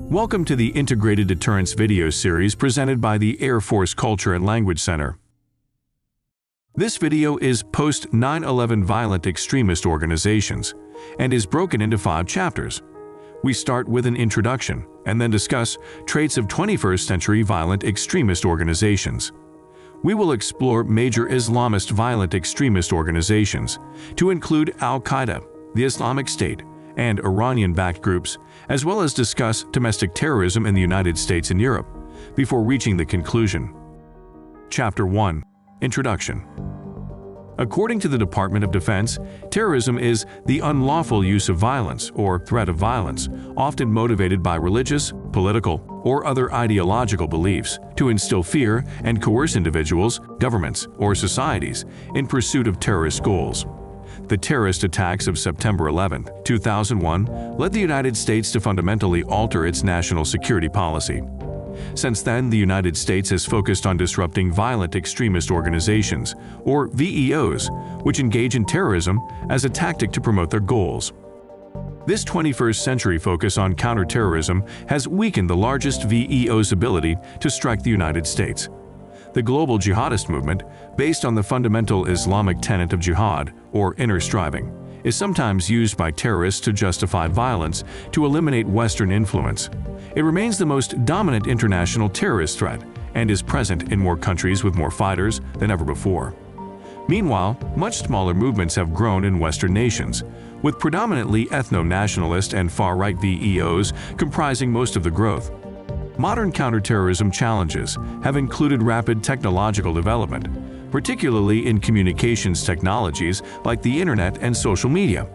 Welcome to the Integrated Deterrence video series presented by the Air Force Culture and Language Center. This video is Post-9/11 Violent Extremist Organizations and is broken into 5 chapters. We start with an introduction and then discuss traits of 21st century violent extremist organizations. We will explore major Islamist violent extremist organizations to include Al-Qaeda, the Islamic State, and Iranian-backed groups, as well as discuss domestic terrorism in the United States and Europe, before reaching the conclusion. Chapter 1. Introduction. According to the Department of Defense, terrorism is the unlawful use of violence or threat of violence, often motivated by religious, political, or other ideological beliefs, to instill fear and coerce individuals, governments, or societies in pursuit of terrorist goals. The terrorist attacks of September 11, 2001 led the United States to fundamentally alter its national security policy. Since then, the United States has focused on disrupting violent extremist organizations, or VEOs, which engage in terrorism as a tactic to promote their goals. This 21st century focus on counterterrorism has weakened the largest VEO's ability to strike the United States. The global jihadist movement, based on the fundamental Islamic tenet of jihad, or inner striving, is sometimes used by terrorists to justify violence to eliminate Western influence. It remains the most dominant international terrorist threat and is present in more countries with more fighters than ever before. Meanwhile, much smaller movements have grown in Western nations, with predominantly ethno-nationalist and far-right VEOs comprising most of the growth. Modern counterterrorism challenges have included rapid technological development, particularly in communications technologies like the internet and social media,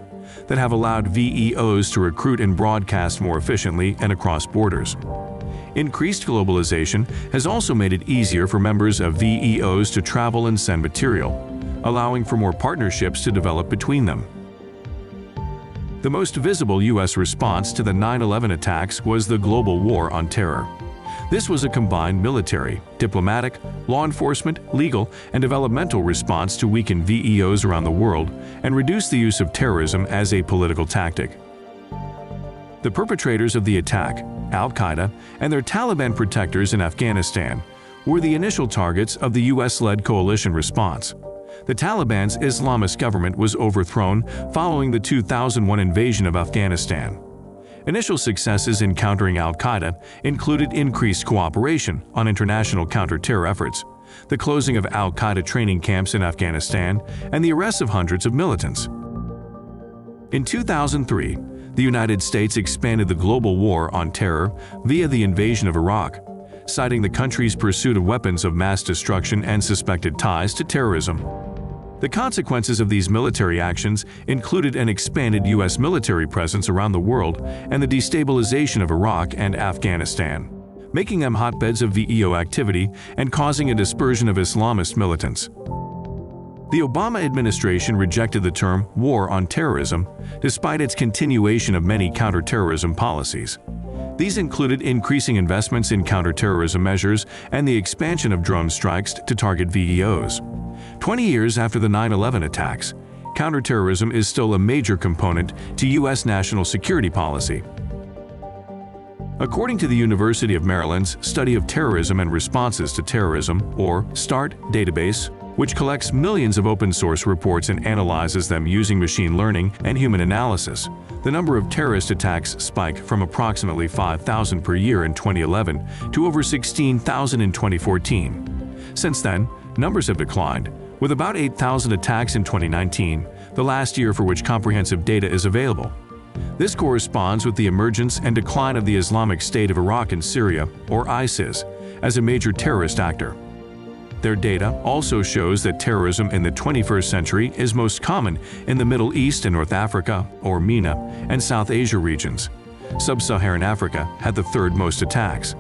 that have allowed VEOs to recruit and broadcast more efficiently and across borders. Increased globalization has also made it easier for members of VEOs to travel and send material, allowing for more partnerships to develop between them. The most visible U.S. response to the 9/11 attacks was the global war on terror. This was a combined military, diplomatic, law enforcement, legal, and developmental response to weaken VEOs around the world and reduce the use of terrorism as a political tactic. The perpetrators of the attack, Al-Qaeda, and their Taliban protectors in Afghanistan, were the initial targets of the U.S.-led coalition response. The Taliban's Islamist government was overthrown following the 2001 invasion of Afghanistan. Initial successes in countering Al-Qaeda included increased cooperation on international counter-terror efforts, the closing of Al-Qaeda training camps in Afghanistan, and the arrest of hundreds of militants. In 2003, the United States expanded the global war on terror via the invasion of Iraq, citing the country's pursuit of weapons of mass destruction and suspected ties to terrorism. The consequences of these military actions included an expanded U.S. military presence around the world and the destabilization of Iraq and Afghanistan, making them hotbeds of VEO activity and causing a dispersion of Islamist militants. The Obama administration rejected the term war on terrorism, despite its continuation of many counterterrorism policies. These included increasing investments in counterterrorism measures and the expansion of drone strikes to target VEOs. 20 years after the 9/11 attacks, counterterrorism is still a major component to U.S. national security policy. According to the University of Maryland's Study of Terrorism and Responses to Terrorism, or START database, which collects millions of open-source reports and analyzes them using machine learning and human analysis, the number of terrorist attacks spiked from approximately 5,000 per year in 2011 to over 16,000 in 2014. Since then, numbers have declined, with about 8,000 attacks in 2019, the last year for which comprehensive data is available. This corresponds with the emergence and decline of the Islamic State of Iraq and Syria, or ISIS, as a major terrorist actor. Their data also shows that terrorism in the 21st century is most common in the Middle East and North Africa, or MENA, and South Asia regions. Sub-Saharan Africa had the third most attacks.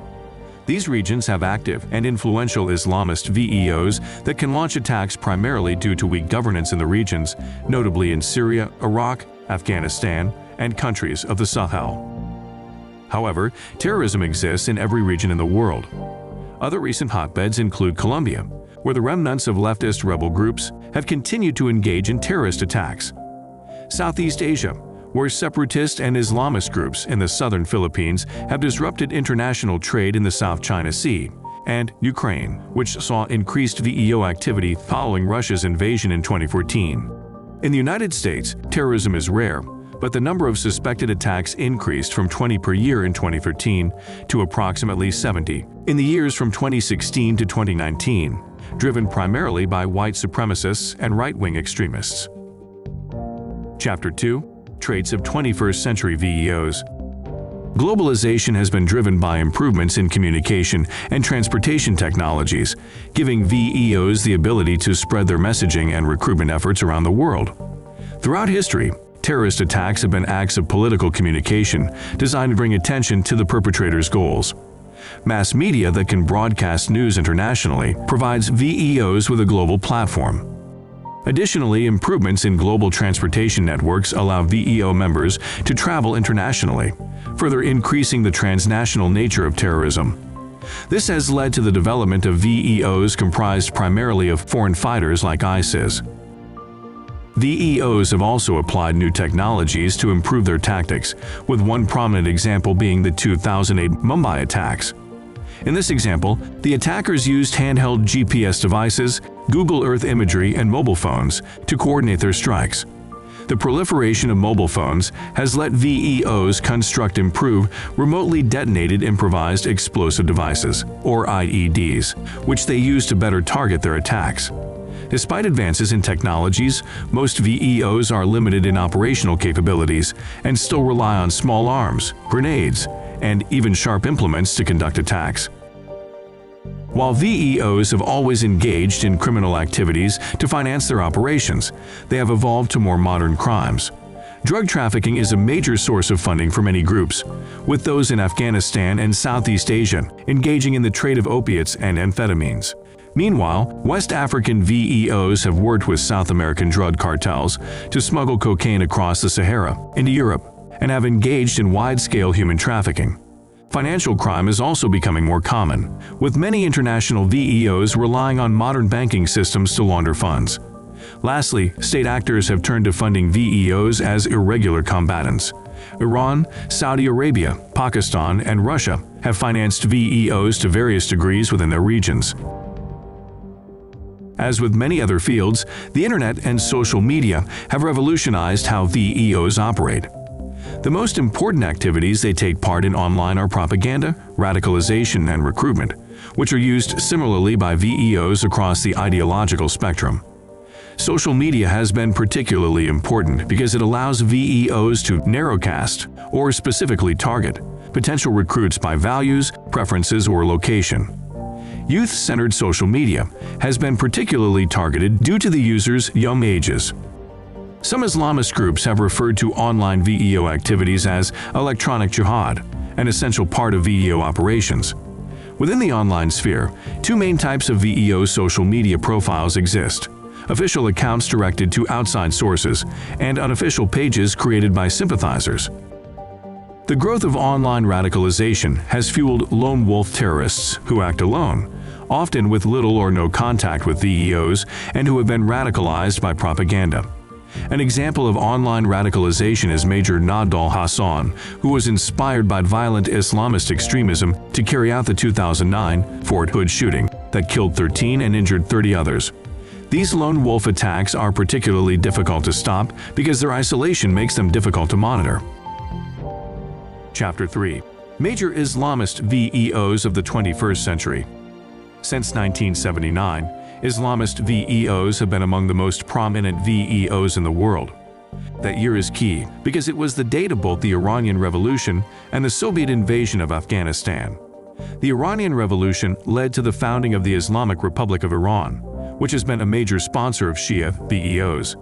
These regions have active and influential Islamist VEOs that can launch attacks primarily due to weak governance in the regions, notably in Syria, Iraq, Afghanistan, and countries of the Sahel. However, terrorism exists in every region in the world. Other recent hotbeds include Colombia, where the remnants of leftist rebel groups have continued to engage in terrorist attacks. Southeast Asia, where separatist and Islamist groups in the southern Philippines have disrupted international trade in the South China Sea, and Ukraine, which saw increased VEO activity following Russia's invasion in 2014. In the United States, terrorism is rare, but the number of suspected attacks increased from 20 per year in 2013 to approximately 70 in the years from 2016 to 2019, driven primarily by white supremacists and right-wing extremists. Chapter 2: Traits of 21st Century VEOs. Globalization has been driven by improvements in communication and transportation technologies, giving VEOs the ability to spread their messaging and recruitment efforts around the world. Throughout history, terrorist attacks have been acts of political communication designed to bring attention to the perpetrator's goals. Mass media that can broadcast news internationally provides VEOs with a global platform. Additionally, improvements in global transportation networks allow VEO members to travel internationally, further increasing the transnational nature of terrorism. This has led to the development of VEOs comprised primarily of foreign fighters like ISIS. VEOs have also applied new technologies to improve their tactics, with one prominent example being the 2008 Mumbai attacks. In this example, the attackers used handheld GPS devices, Google Earth imagery, and mobile phones to coordinate their strikes. The proliferation of mobile phones has let VEOs construct improved, remotely detonated improvised explosive devices, or IEDs, which they use to better target their attacks. Despite advances in technologies, most VEOs are limited in operational capabilities and still rely on small arms, grenades, and even sharp implements to conduct attacks. While VEOs have always engaged in criminal activities to finance their operations, they have evolved to more modern crimes. Drug trafficking is a major source of funding for many groups, with those in Afghanistan and Southeast Asia engaging in the trade of opiates and amphetamines. Meanwhile, West African VEOs have worked with South American drug cartels to smuggle cocaine across the Sahara into Europe and have engaged in wide-scale human trafficking. Financial crime is also becoming more common, with many international VEOs relying on modern banking systems to launder funds. Lastly, state actors have turned to funding VEOs as irregular combatants. Iran, Saudi Arabia, Pakistan, and Russia have financed VEOs to various degrees within their regions. As with many other fields, the internet and social media have revolutionized how VEOs operate. The most important activities they take part in online are propaganda, radicalization, and recruitment, which are used similarly by VEOs across the ideological spectrum. Social media has been particularly important because it allows VEOs to narrowcast or specifically target potential recruits by values, preferences, or location. Youth-centered social media has been particularly targeted due to the users' young ages. Some Islamist groups have referred to online VEO activities as electronic jihad, an essential part of VEO operations. Within the online sphere, two main types of VEO social media profiles exist: official accounts directed to outside sources and unofficial pages created by sympathizers. The growth of online radicalization has fueled lone wolf terrorists who act alone, often with little or no contact with VEOs, and who have been radicalized by propaganda. An example of online radicalization is Major Nadal Hassan, who was inspired by violent Islamist extremism to carry out the 2009 Fort Hood shooting that killed 13 and injured 30 others. These lone wolf attacks are particularly difficult to stop because their isolation makes them difficult to monitor. Chapter 3: Major Islamist VEOs of the 21st Century. Since 1979, Islamist VEOs have been among the most prominent VEOs in the world. That year is key because it was the date of both the Iranian Revolution and the Soviet invasion of Afghanistan. The Iranian Revolution led to the founding of the Islamic Republic of Iran, which has been a major sponsor of Shia VEOs.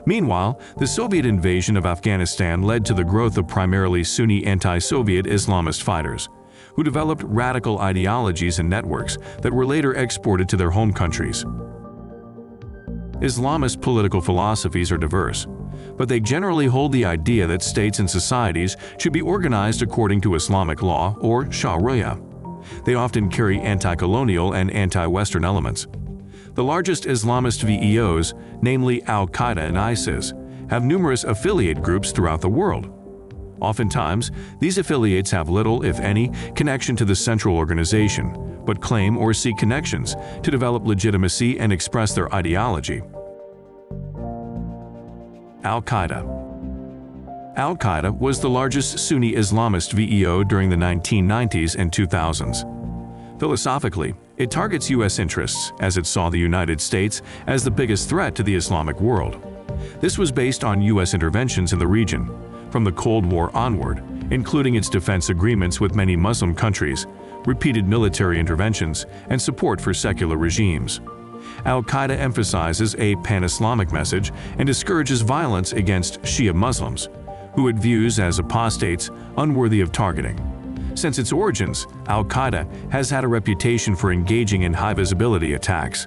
Meanwhile, the Soviet invasion of Afghanistan led to the growth of primarily Sunni anti-Soviet Islamist fighters, who developed radical ideologies and networks that were later exported to their home countries. Islamist political philosophies are diverse, but they generally hold the idea that states and societies should be organized according to Islamic law or Sharia. They often carry anti-colonial and anti-Western elements. The largest Islamist VEOs, namely Al-Qaeda and ISIS, have numerous affiliate groups throughout the world. Oftentimes, these affiliates have little, if any, connection to the central organization, but claim or seek connections to develop legitimacy and express their ideology. Al-Qaeda. Al-Qaeda was the largest Sunni Islamist VEO during the 1990s and 2000s. Philosophically, it targets U.S. interests as it saw the United States as the biggest threat to the Islamic world. This was based on U.S. interventions in the region, from the Cold War onward, including its defense agreements with many Muslim countries, repeated military interventions, and support for secular regimes. Al-Qaeda emphasizes a pan-Islamic message and discourages violence against Shia Muslims, who it views as apostates unworthy of targeting. Since its origins, Al-Qaeda has had a reputation for engaging in high-visibility attacks.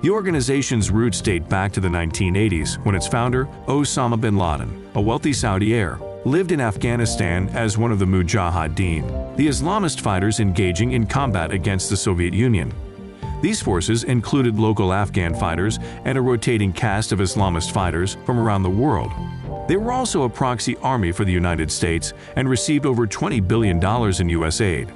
The organization's roots date back to the 1980s, when its founder, Osama bin Laden, a wealthy Saudi heir, lived in Afghanistan as one of the Mujahideen, the Islamist fighters engaging in combat against the Soviet Union. These forces included local Afghan fighters and a rotating cast of Islamist fighters from around the world. They were also a proxy army for the United States and received over $20 billion in U.S. aid.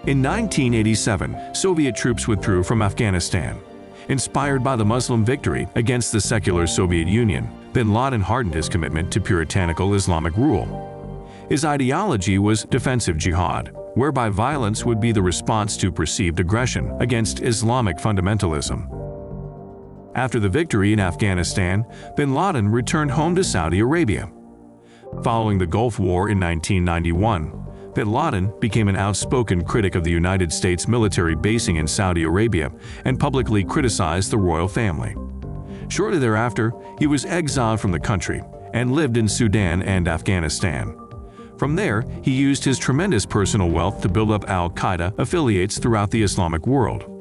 In 1987, Soviet troops withdrew from Afghanistan. Inspired by the Muslim victory against the secular Soviet Union, bin Laden hardened his commitment to puritanical Islamic rule. His ideology was defensive jihad, whereby violence would be the response to perceived aggression against Islamic fundamentalism. After the victory in Afghanistan, bin Laden returned home to Saudi Arabia. Following the Gulf War in 1991, bin Laden became an outspoken critic of the United States military basing in Saudi Arabia and publicly criticized the royal family. Shortly thereafter, he was exiled from the country and lived in Sudan and Afghanistan. From there, he used his tremendous personal wealth to build up Al-Qaeda affiliates throughout the Islamic world.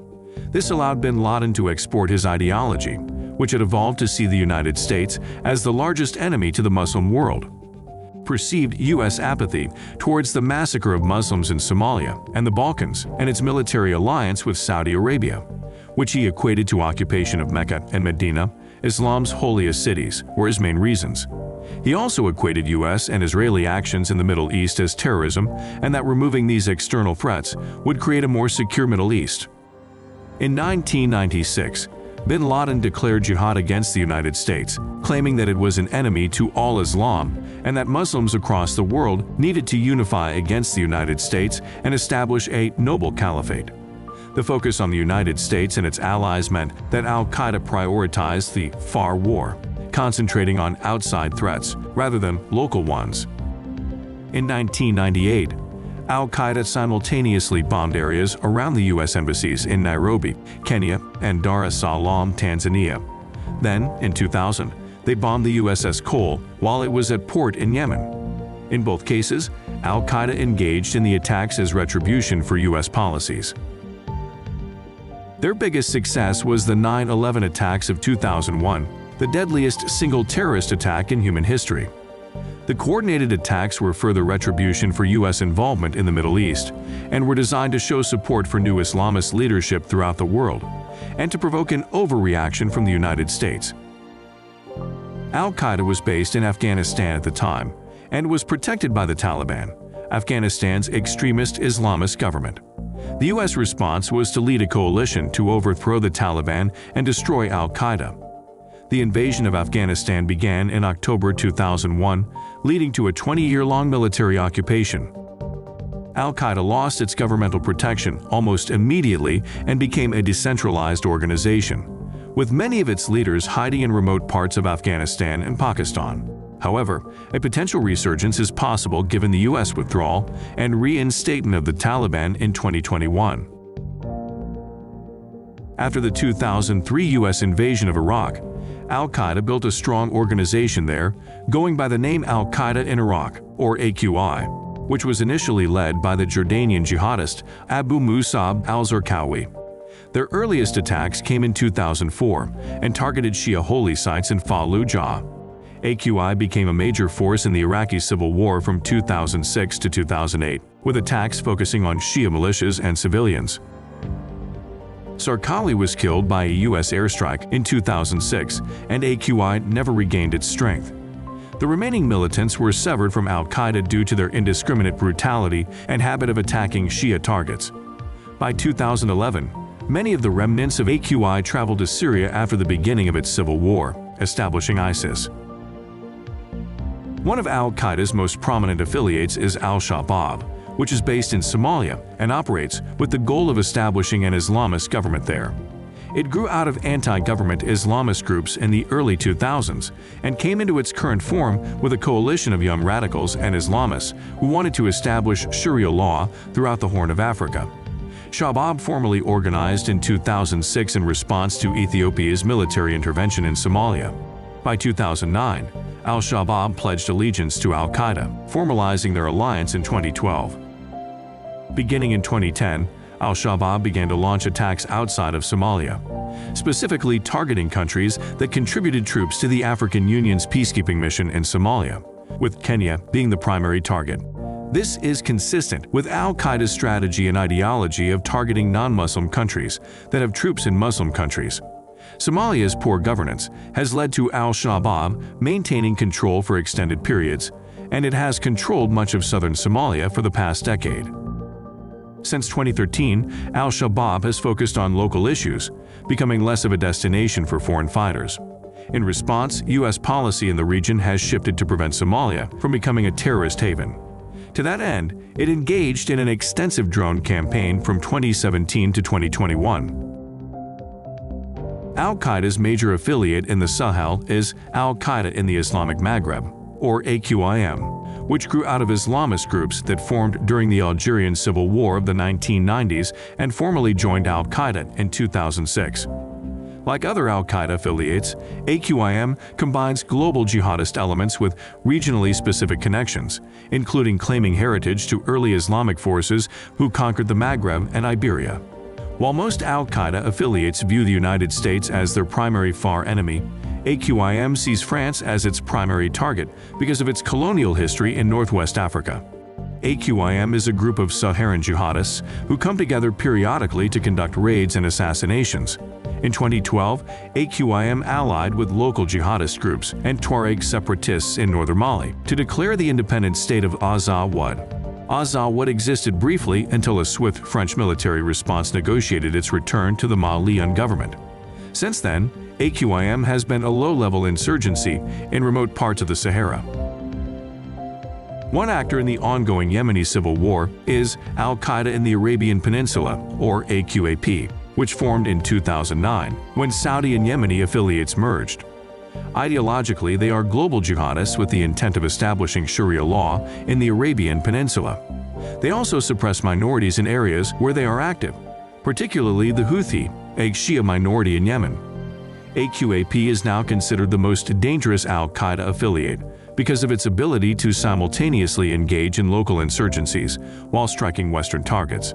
This allowed bin Laden to export his ideology, which had evolved to see the United States as the largest enemy to the Muslim world. Perceived U.S. apathy towards the massacre of Muslims in Somalia and the Balkans and its military alliance with Saudi Arabia, which he equated to occupation of Mecca and Medina, Islam's holiest cities, were his main reasons. He also equated U.S. and Israeli actions in the Middle East as terrorism and that removing these external threats would create a more secure Middle East. In 1996, bin Laden declared jihad against the United States, claiming that it was an enemy to all Islam and that Muslims across the world needed to unify against the United States and establish a noble caliphate. The focus on the United States and its allies meant that Al-Qaeda prioritized the far war, concentrating on outside threats rather than local ones. In 1998, Al-Qaeda simultaneously bombed areas around the U.S. embassies in Nairobi, Kenya, and Dar es Salaam, Tanzania. Then, in 2000, they bombed the USS Cole while it was at port in Yemen. In both cases, Al-Qaeda engaged in the attacks as retribution for U.S. policies. Their biggest success was the 9/11 attacks of 2001, the deadliest single terrorist attack in human history. The coordinated attacks were further retribution for U.S. involvement in the Middle East and were designed to show support for new Islamist leadership throughout the world and to provoke an overreaction from the United States. Al-Qaeda was based in Afghanistan at the time and was protected by the Taliban, Afghanistan's extremist Islamist government. The U.S. response was to lead a coalition to overthrow the Taliban and destroy Al-Qaeda. The invasion of Afghanistan began in October 2001, leading to a 20-year-long military occupation. Al-Qaeda lost its governmental protection almost immediately and became a decentralized organization, with many of its leaders hiding in remote parts of Afghanistan and Pakistan. However, a potential resurgence is possible given the U.S. withdrawal and reinstatement of the Taliban in 2021. After the 2003 U.S. invasion of Iraq, Al-Qaeda built a strong organization there, going by the name Al-Qaeda in Iraq, or AQI, which was initially led by the Jordanian jihadist Abu Musab al-Zarqawi. Their earliest attacks came in 2004 and targeted Shia holy sites in Fallujah. AQI became a major force in the Iraqi civil war from 2006 to 2008, with attacks focusing on Shia militias and civilians. Sarkali was killed by a U.S. airstrike in 2006, and AQI never regained its strength. The remaining militants were severed from al-Qaeda due to their indiscriminate brutality and habit of attacking Shia targets. By 2011, many of the remnants of AQI traveled to Syria after the beginning of its civil war, establishing ISIS. One of al-Qaeda's most prominent affiliates is al-Shabaab, which is based in Somalia and operates with the goal of establishing an Islamist government there. It grew out of anti-government Islamist groups in the early 2000s and came into its current form with a coalition of young radicals and Islamists who wanted to establish Sharia law throughout the Horn of Africa. Shabaab formally organized in 2006 in response to Ethiopia's military intervention in Somalia. By 2009, al-Shabaab pledged allegiance to al-Qaeda, formalizing their alliance in 2012. Beginning in 2010, al-Shabaab began to launch attacks outside of Somalia, specifically targeting countries that contributed troops to the African Union's peacekeeping mission in Somalia, with Kenya being the primary target. This is consistent with al-Qaeda's strategy and ideology of targeting non-Muslim countries that have troops in Muslim countries. Somalia's poor governance has led to al-Shabaab maintaining control for extended periods, and it has controlled much of southern Somalia for the past decade. Since 2013, al-Shabaab has focused on local issues, becoming less of a destination for foreign fighters. In response, U.S. policy in the region has shifted to prevent Somalia from becoming a terrorist haven. To that end, it engaged in an extensive drone campaign from 2017 to 2021. Al-Qaeda's major affiliate in the Sahel is Al-Qaeda in the Islamic Maghreb, or AQIM, which grew out of Islamist groups that formed during the Algerian Civil War of the 1990s and formally joined al-Qaeda in 2006. Like other al-Qaeda affiliates, AQIM combines global jihadist elements with regionally specific connections, including claiming heritage to early Islamic forces who conquered the Maghreb and Iberia. While most al-Qaeda affiliates view the United States as their primary far enemy, AQIM sees France as its primary target because of its colonial history in Northwest Africa. AQIM is a group of Saharan jihadists who come together periodically to conduct raids and assassinations. In 2012, AQIM allied with local jihadist groups and Tuareg separatists in northern Mali to declare the independent state of Azawad. Azawad existed briefly until a swift French military response negotiated its return to the Malian government. Since then, AQIM has been a low-level insurgency in remote parts of the Sahara. One actor in the ongoing Yemeni civil war is Al-Qaeda in the Arabian Peninsula, or AQAP, which formed in 2009 when Saudi and Yemeni affiliates merged. Ideologically, they are global jihadists with the intent of establishing Sharia law in the Arabian Peninsula. They also suppress minorities in areas where they are active, particularly the Houthi, a Shia minority in Yemen. AQAP is now considered the most dangerous al-Qaeda affiliate because of its ability to simultaneously engage in local insurgencies while striking Western targets.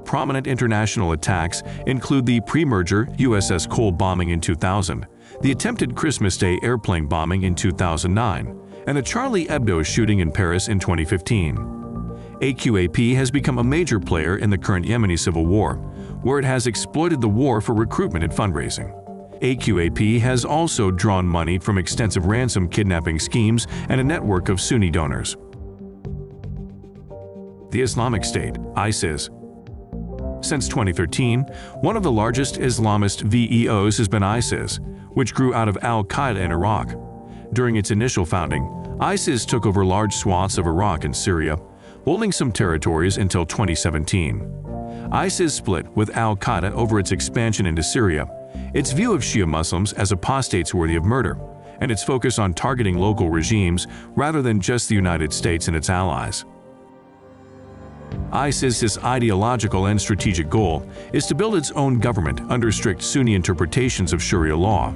Prominent international attacks include the pre-merger USS Cole bombing in 2000, the attempted Christmas Day airplane bombing in 2009, and the Charlie Hebdo shooting in Paris in 2015. AQAP has become a major player in the current Yemeni civil war, where it has exploited the war for recruitment and fundraising. AQAP has also drawn money from extensive ransom kidnapping schemes and a network of Sunni donors. The Islamic State, ISIS. Since 2013, one of the largest Islamist VEOs has been ISIS, which grew out of al-Qaeda in Iraq. During its initial founding, ISIS took over large swaths of Iraq and Syria, holding some territories until 2017. ISIS split with al-Qaeda over its expansion into Syria, its view of Shia Muslims as apostates worthy of murder, and its focus on targeting local regimes rather than just the United States and its allies. ISIS's ideological and strategic goal is to build its own government under strict Sunni interpretations of Sharia law.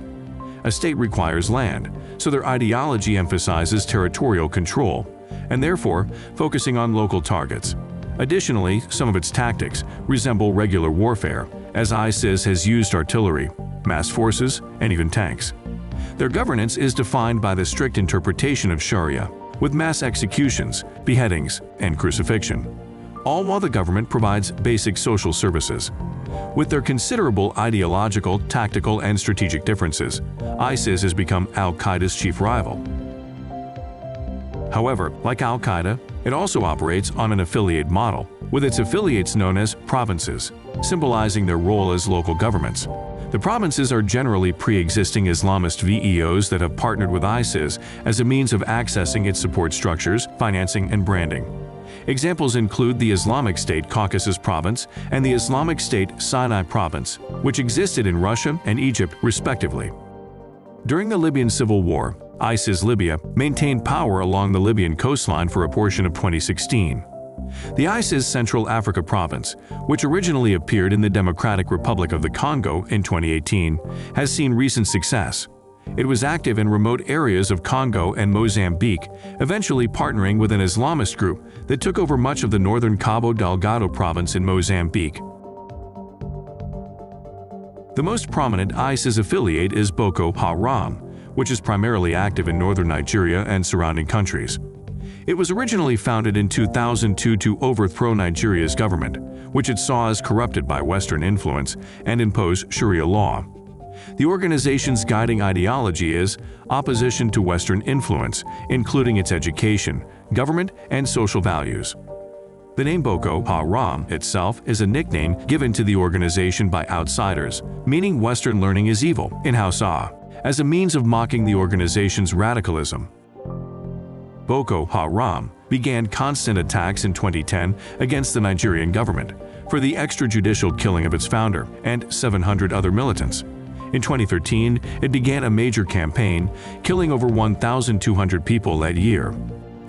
A state requires land, so their ideology emphasizes territorial control, and therefore focusing on local targets. Additionally, some of its tactics resemble regular warfare, as ISIS has used artillery, mass forces, and even tanks. Their governance is defined by the strict interpretation of Sharia, with mass executions, beheadings, and crucifixion. all while the government provides basic social services. With their considerable ideological, tactical, and strategic differences, ISIS has become al-Qaeda's chief rival. However, like al-Qaeda, it also operates on an affiliate model, with its affiliates known as provinces, symbolizing their role as local governments. The provinces are generally pre-existing Islamist VEOs that have partnered with ISIS as a means of accessing its support structures, financing, and branding. Examples include the Islamic State Caucasus Province and the Islamic State Sinai Province, which existed in Russia and Egypt respectively. During the Libyan Civil War, ISIS Libya maintained power along the Libyan coastline for a portion of 2016. The ISIS Central Africa Province, which originally appeared in the Democratic Republic of the Congo in 2018, has seen recent success. It was active in remote areas of Congo and Mozambique, eventually partnering with an Islamist group that took over much of the northern Cabo Delgado province in Mozambique. The most prominent ISIS affiliate is Boko Haram, which is primarily active in northern Nigeria and surrounding countries. It was originally founded in 2002 to overthrow Nigeria's government, which it saw as corrupted by Western influence, and impose Sharia law. The organization's guiding ideology is opposition to Western influence, including its education, government, and social values. The name Boko Haram itself is a nickname given to the organization by outsiders, meaning Western learning is evil in Hausa, as a means of mocking the organization's radicalism. Boko Haram began constant attacks in 2010 against the Nigerian government for the extrajudicial killing of its founder and 700 other militants. In 2013, it began a major campaign, killing over 1,200 people that year.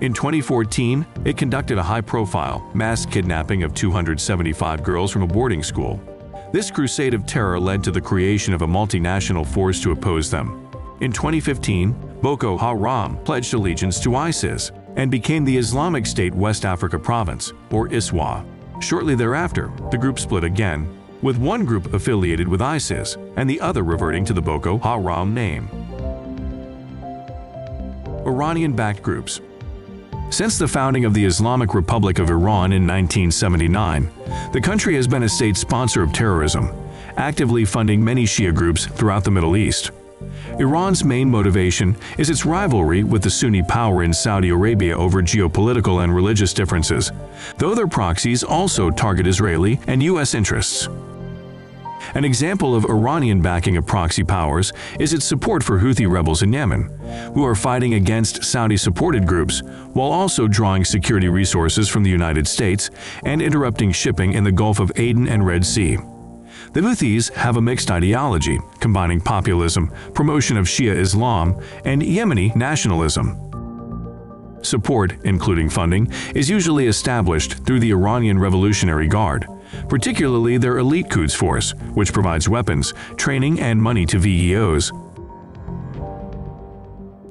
In 2014, it conducted a high-profile mass kidnapping of 275 girls from a boarding school. This crusade of terror led to the creation of a multinational force to oppose them. In 2015, Boko Haram pledged allegiance to ISIS and became the Islamic State West Africa Province, or ISWA. Shortly thereafter, the group split again, with one group affiliated with ISIS and the other reverting to the Boko Haram name. Iranian-backed groups. Since the founding of the Islamic Republic of Iran in 1979, the country has been a state sponsor of terrorism, actively funding many Shia groups throughout the Middle East. Iran's main motivation is its rivalry with the Sunni power in Saudi Arabia over geopolitical and religious differences, though their proxies also target Israeli and U.S. interests. An example of Iranian backing of proxy powers is its support for Houthi rebels in Yemen, who are fighting against Saudi-supported groups while also drawing security resources from the United States and interrupting shipping in the Gulf of Aden and Red Sea. The Houthis have a mixed ideology, combining populism, promotion of Shia Islam, and Yemeni nationalism. Support, including funding, is usually established through the Iranian Revolutionary Guard, particularly their elite Quds force, which provides weapons, training, and money to VEOs.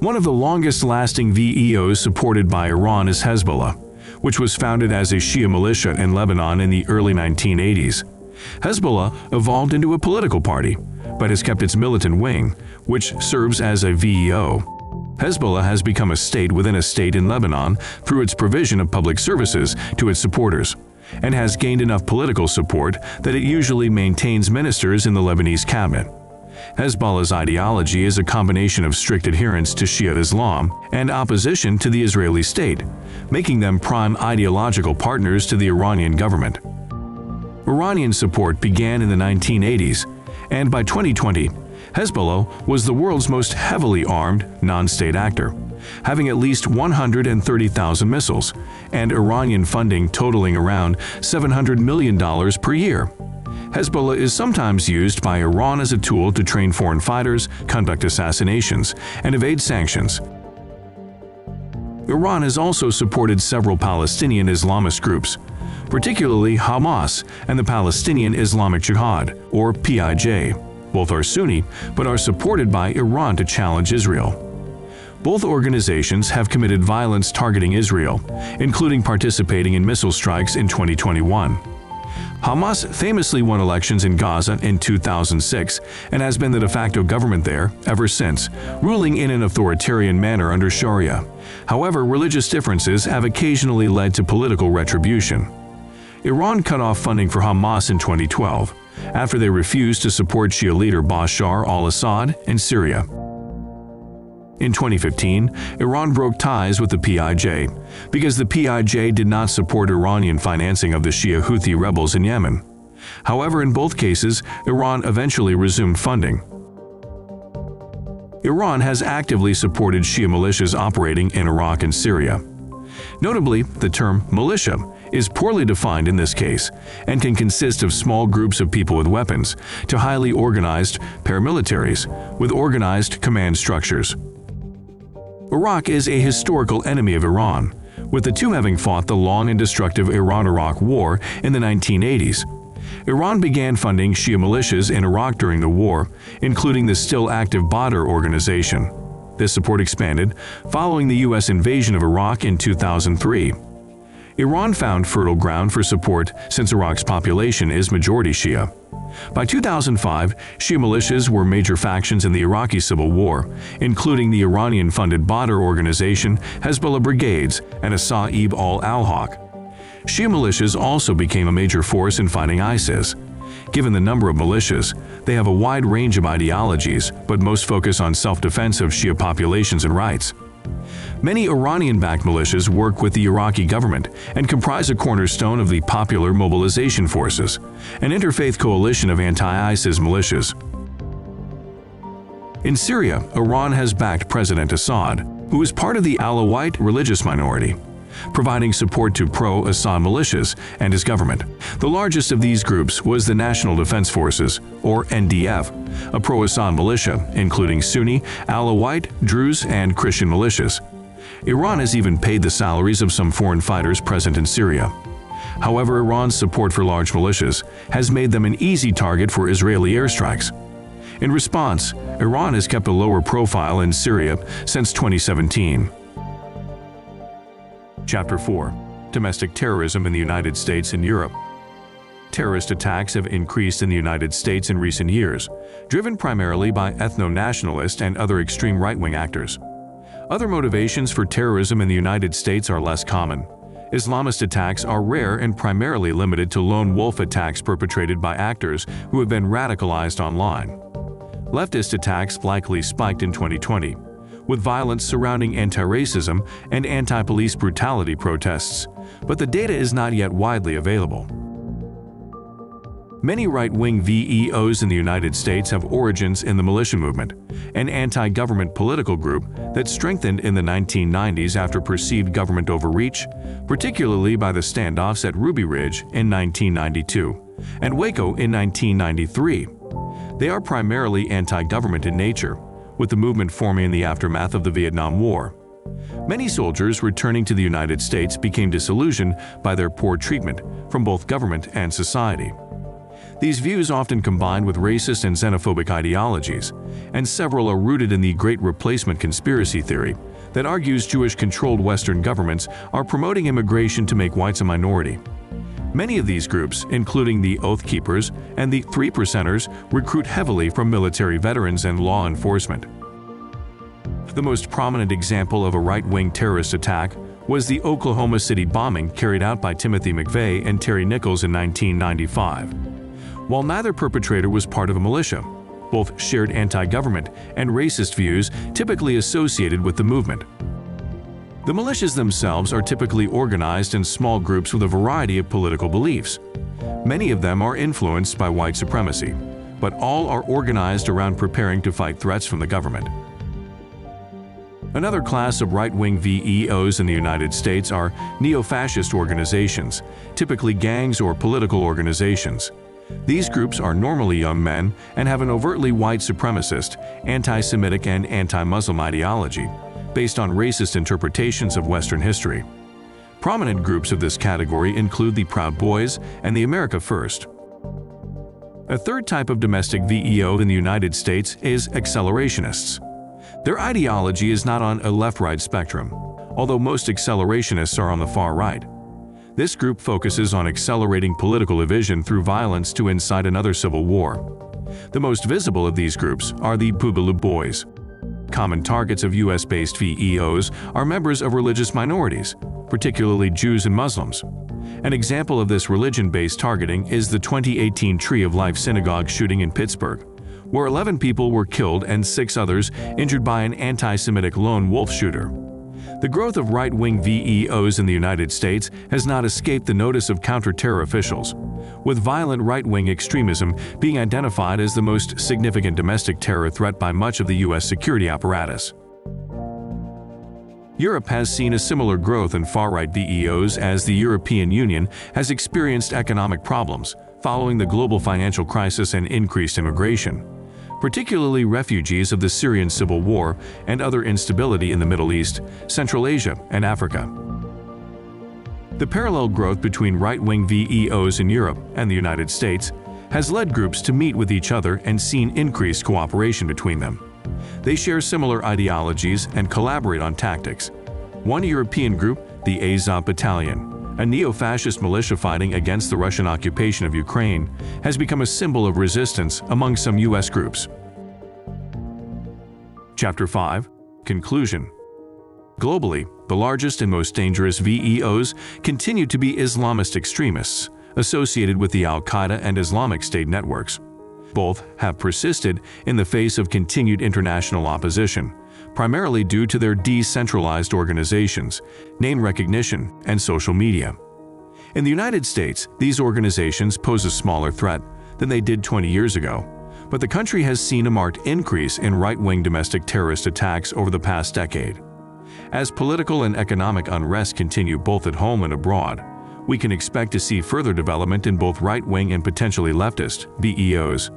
One of the longest-lasting VEOs supported by Iran is Hezbollah, which was founded as a Shia militia in Lebanon in the early 1980s. Hezbollah evolved into a political party, but has kept its militant wing, which serves as a VEO. Hezbollah has become a state within a state in Lebanon through its provision of public services to its supporters, and has gained enough political support that it usually maintains ministers in the Lebanese cabinet. Hezbollah's ideology is a combination of strict adherence to Shia Islam and opposition to the Israeli state, making them prime ideological partners to the Iranian government. Iranian support began in the 1980s, and by 2020, Hezbollah was the world's most heavily armed non-state actor, having at least 130,000 missiles, and Iranian funding totaling around $700 million per year. Hezbollah is sometimes used by Iran as a tool to train foreign fighters, conduct assassinations, and evade sanctions. Iran has also supported several Palestinian Islamist groups, particularly Hamas and the Palestinian Islamic Jihad, or PIJ. Both are Sunni, but are supported by Iran to challenge Israel. Both organizations have committed violence targeting Israel, including participating in missile strikes in 2021. Hamas famously won elections in Gaza in 2006 and has been the de facto government there ever since, ruling in an authoritarian manner under Sharia. However, religious differences have occasionally led to political retribution. Iran cut off funding for Hamas in 2012 after they refused to support Shia leader Bashar al-Assad in Syria. In 2015, Iran broke ties with the PIJ because the PIJ did not support Iranian financing of the Shia Houthi rebels in Yemen. However, in both cases, Iran eventually resumed funding. Iran has actively supported Shia militias operating in Iraq and Syria. Notably, the term militia is poorly defined in this case and can consist of small groups of people with weapons to highly organized paramilitaries with organized command structures. Iraq is a historical enemy of Iran, with the two having fought the long and destructive Iran-Iraq War in the 1980s. Iran began funding Shia militias in Iraq during the war, including the still active Badr organization. This support expanded following the U.S. invasion of Iraq in 2003. Iran found fertile ground for support since Iraq's population is majority Shia. By 2005, Shia militias were major factions in the Iraqi civil war, including the Iranian-funded Badr organization, Hezbollah brigades, and Asa'ib al-Haq. Shia militias also became a major force in fighting ISIS. Given the number of militias, they have a wide range of ideologies, but most focus on self-defense of Shia populations and rights. Many Iranian-backed militias work with the Iraqi government and comprise a cornerstone of the Popular Mobilization Forces, an interfaith coalition of anti-ISIS militias. In Syria, Iran has backed President Assad, who is part of the Alawite religious minority, providing support to pro-Assad militias and his government. The largest of these groups was the National Defense Forces, or NDF, a pro-Assad militia, including Sunni, Alawite, Druze, and Christian militias. Iran has even paid the salaries of some foreign fighters present in Syria. However, Iran's support for large militias has made them an easy target for Israeli airstrikes. In response, Iran has kept a lower profile in Syria since 2017. Chapter 4. Domestic terrorism in the United States and Europe. Terrorist attacks have increased in the United States in recent years, driven primarily by ethno-nationalist and other extreme right-wing actors. Other motivations for terrorism in the United States are less common. Islamist attacks are rare and primarily limited to lone wolf attacks perpetrated by actors who have been radicalized online. Leftist attacks likely spiked in 2020, with violence surrounding anti-racism and anti-police brutality protests, but the data is not yet widely available. Many right-wing VEOs in the United States have origins in the militia movement, an anti-government political group that strengthened in the 1990s after perceived government overreach, particularly by the standoffs at Ruby Ridge in 1992 and Waco in 1993. They are primarily anti-government in nature, with the movement forming in the aftermath of the Vietnam War. Many soldiers returning to the United States became disillusioned by their poor treatment from both government and society. These views often combine with racist and xenophobic ideologies, and several are rooted in the Great Replacement conspiracy theory that argues Jewish-controlled Western governments are promoting immigration to make whites a minority. Many of these groups, including the Oath Keepers and the Three Percenters, recruit heavily from military veterans and law enforcement. The most prominent example of a right-wing terrorist attack was the Oklahoma City bombing carried out by Timothy McVeigh and Terry Nichols in 1995. While neither perpetrator was part of a militia, both shared anti-government and racist views typically associated with the movement. The militias themselves are typically organized in small groups with a variety of political beliefs. Many of them are influenced by white supremacy, but all are organized around preparing to fight threats from the government. Another class of right-wing VEOs in the United States are neo-fascist organizations, typically gangs or political organizations. These groups are normally young men and have an overtly white supremacist, anti-Semitic and anti-Muslim ideology, based on racist interpretations of Western history. Prominent groups of this category include the Proud Boys and the America First. A third type of domestic VEO in the United States is accelerationists. Their ideology is not on a left-right spectrum, although most accelerationists are on the far right. This group focuses on accelerating political division through violence to incite another civil war. The most visible of these groups are the Boogaloo Boys. Common targets of US-based VEOs are members of religious minorities, particularly Jews and Muslims. An example of this religion-based targeting is the 2018 Tree of Life synagogue shooting in Pittsburgh, where 11 people were killed and 6 others injured by an anti-Semitic lone wolf shooter. The growth of right-wing VEOs in the United States has not escaped the notice of counter-terror officials, with violent right-wing extremism being identified as the most significant domestic terror threat by much of the U.S. security apparatus. Europe has seen a similar growth in far-right VEOs as the European Union has experienced economic problems following the global financial crisis and increased immigration, particularly refugees of the Syrian civil war and other instability in the Middle East, Central Asia, and Africa. The parallel growth between right-wing VEOs in Europe and the United States has led groups to meet with each other and seen increased cooperation between them. They share similar ideologies and collaborate on tactics. One European group, the Azov Battalion, a neo-fascist militia fighting against the Russian occupation of Ukraine, has become a symbol of resistance among some U.S. groups. Chapter 5. Conclusion. Globally, the largest and most dangerous VEOs continue to be Islamist extremists associated with the Al-Qaeda and Islamic State networks. Both have persisted in the face of continued international opposition, primarily due to their decentralized organizations, name recognition, and social media. In the United States, these organizations pose a smaller threat than they did 20 years ago, but the country has seen a marked increase in right-wing domestic terrorist attacks over the past decade. As political and economic unrest continue both at home and abroad, we can expect to see further development in both right-wing and potentially leftist VEOs.